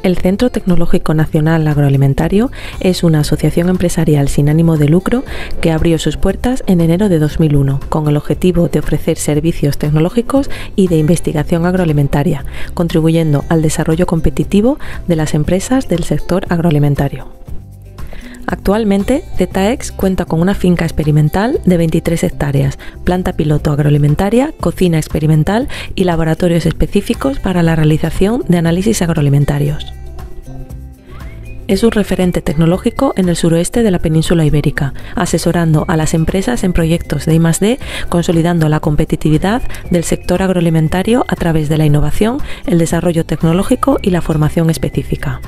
El Centro Tecnológico Nacional Agroalimentario es una asociación empresarial sin ánimo de lucro que abrió sus puertas en enero de 2001 con el objetivo de ofrecer servicios tecnológicos y de investigación agroalimentaria, contribuyendo al desarrollo competitivo de las empresas del sector agroalimentario. Actualmente, ZEX cuenta con una finca experimental de 23 hectáreas, planta piloto agroalimentaria, cocina experimental y laboratorios específicos para la realización de análisis agroalimentarios. Es un referente tecnológico en el suroeste de la península ibérica, asesorando a las empresas en proyectos de I+D, consolidando la competitividad del sector agroalimentario a través de la innovación, el desarrollo tecnológico y la formación específica.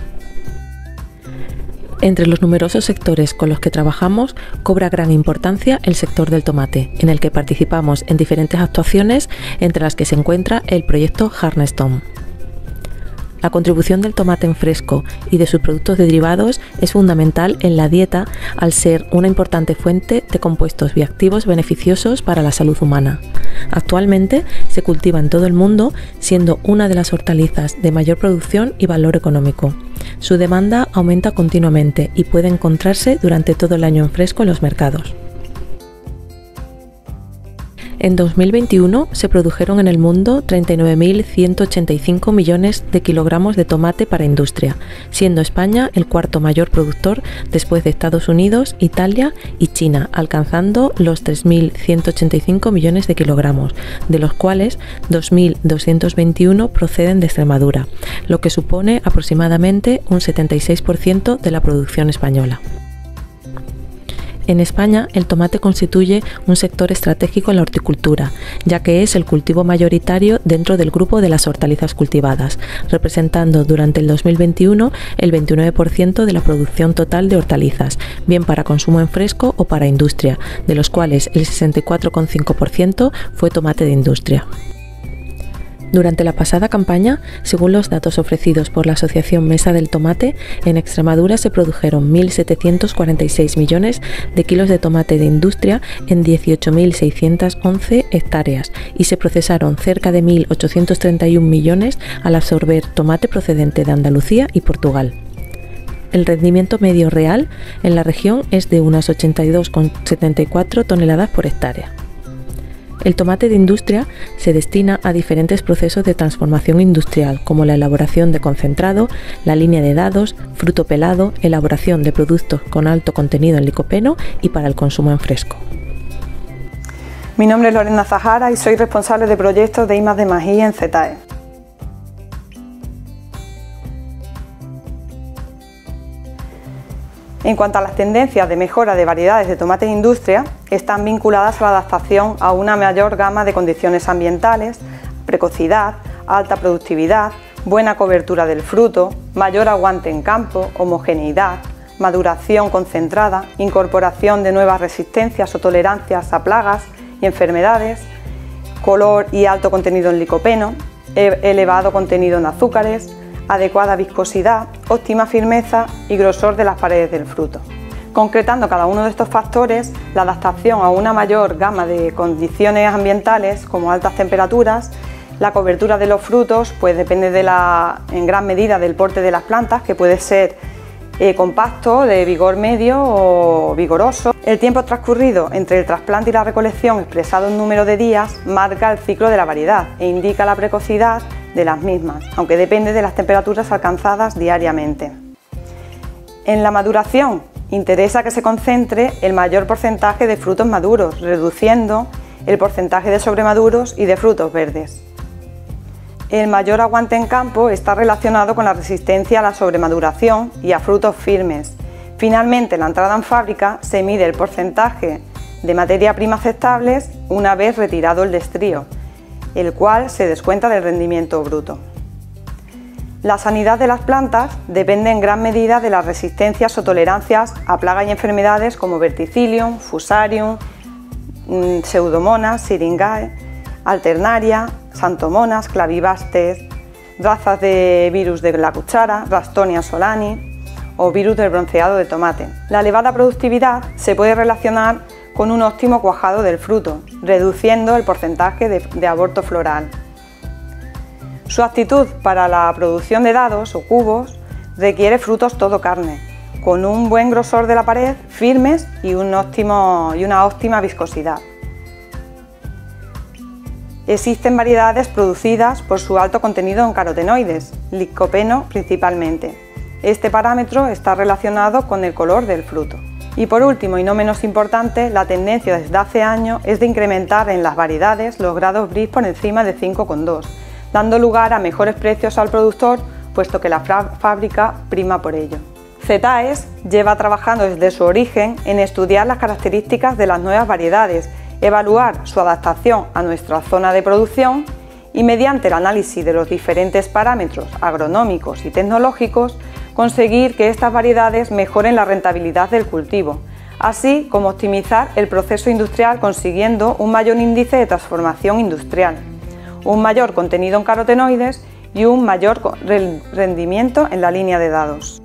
Entre los numerosos sectores con los que trabajamos, cobra gran importancia el sector del tomate, en el que participamos en diferentes actuaciones, entre las que se encuentra el proyecto Harnestone. La contribución del tomate en fresco y de sus productos derivados es fundamental en la dieta al ser una importante fuente de compuestos bioactivos beneficiosos para la salud humana. Actualmente se cultiva en todo el mundo, siendo una de las hortalizas de mayor producción y valor económico. Su demanda aumenta continuamente y puede encontrarse durante todo el año en fresco en los mercados. En 2021 se produjeron en el mundo 39.185 millones de kilogramos de tomate para industria, siendo España el cuarto mayor productor después de Estados Unidos, Italia y China, alcanzando los 3.185 millones de kilogramos, de los cuales 2.221 proceden de Extremadura, lo que supone aproximadamente un 76% de la producción española. En España, el tomate constituye un sector estratégico en la horticultura, ya que es el cultivo mayoritario dentro del grupo de las hortalizas cultivadas, representando durante el 2021 el 29% de la producción total de hortalizas, bien para consumo en fresco o para industria, de los cuales el 64,5% fue tomate de industria. Durante la pasada campaña, según los datos ofrecidos por la Asociación Mesa del Tomate, en Extremadura se produjeron 1.746 millones de kilos de tomate de industria en 18.611 hectáreas y se procesaron cerca de 1.831 millones al absorber tomate procedente de Andalucía y Portugal. El rendimiento medio real en la región es de unas 82,74 toneladas por hectárea. El tomate de industria se destina a diferentes procesos de transformación industrial, como la elaboración de concentrado, la línea de dados, fruto pelado, elaboración de productos con alto contenido en licopeno y para el consumo en fresco. Mi nombre es Lorena Zahara y soy responsable de proyectos de I+D+I en ZEX. En cuanto a las tendencias de mejora de variedades de tomate de industria, están vinculadas a la adaptación a una mayor gama de condiciones ambientales, precocidad, alta productividad, buena cobertura del fruto, mayor aguante en campo, homogeneidad, maduración concentrada, incorporación de nuevas resistencias o tolerancias a plagas y enfermedades, color y alto contenido en licopeno, elevado contenido en azúcares, adecuada viscosidad, óptima firmeza y grosor de las paredes del fruto. Concretando cada uno de estos factores, la adaptación a una mayor gama de condiciones ambientales como altas temperaturas, la cobertura de los frutos pues depende en gran medida del porte de las plantas, que puede ser compacto, de vigor medio o vigoroso. El tiempo transcurrido entre el trasplante y la recolección, expresado en número de días, marca el ciclo de la variedad e indica la precocidad de las mismas, aunque depende de las temperaturas alcanzadas diariamente. En la maduración, interesa que se concentre el mayor porcentaje de frutos maduros, reduciendo el porcentaje de sobremaduros y de frutos verdes. El mayor aguante en campo está relacionado con la resistencia a la sobremaduración y a frutos firmes. Finalmente, en la entrada en fábrica se mide el porcentaje de materia prima aceptables una vez retirado el destrío, el cual se descuenta del rendimiento bruto. La sanidad de las plantas depende en gran medida de las resistencias o tolerancias a plagas y enfermedades como Verticillium, Fusarium, Pseudomonas, Syringae, Alternaria, Xanthomonas, Clavibastes, razas de virus de la cuchara, Ralstonia solani o virus del bronceado de tomate. La elevada productividad se puede relacionar con un óptimo cuajado del fruto, reduciendo el porcentaje de aborto floral. Su aptitud para la producción de dados o cubos requiere frutos todo carne, con un buen grosor de la pared, firmes y una óptima viscosidad. Existen variedades producidas por su alto contenido en carotenoides, licopeno principalmente. Este parámetro está relacionado con el color del fruto. Y por último, y no menos importante, la tendencia desde hace años es de incrementar en las variedades los grados BRIS por encima de 5,2, dando lugar a mejores precios al productor, puesto que la fábrica prima por ello. CETAES lleva trabajando desde su origen en estudiar las características de las nuevas variedades, evaluar su adaptación a nuestra zona de producción y, mediante el análisis de los diferentes parámetros agronómicos y tecnológicos, conseguir que estas variedades mejoren la rentabilidad del cultivo, así como optimizar el proceso industrial consiguiendo un mayor índice de transformación industrial, un mayor contenido en carotenoides y un mayor rendimiento en la línea de dados.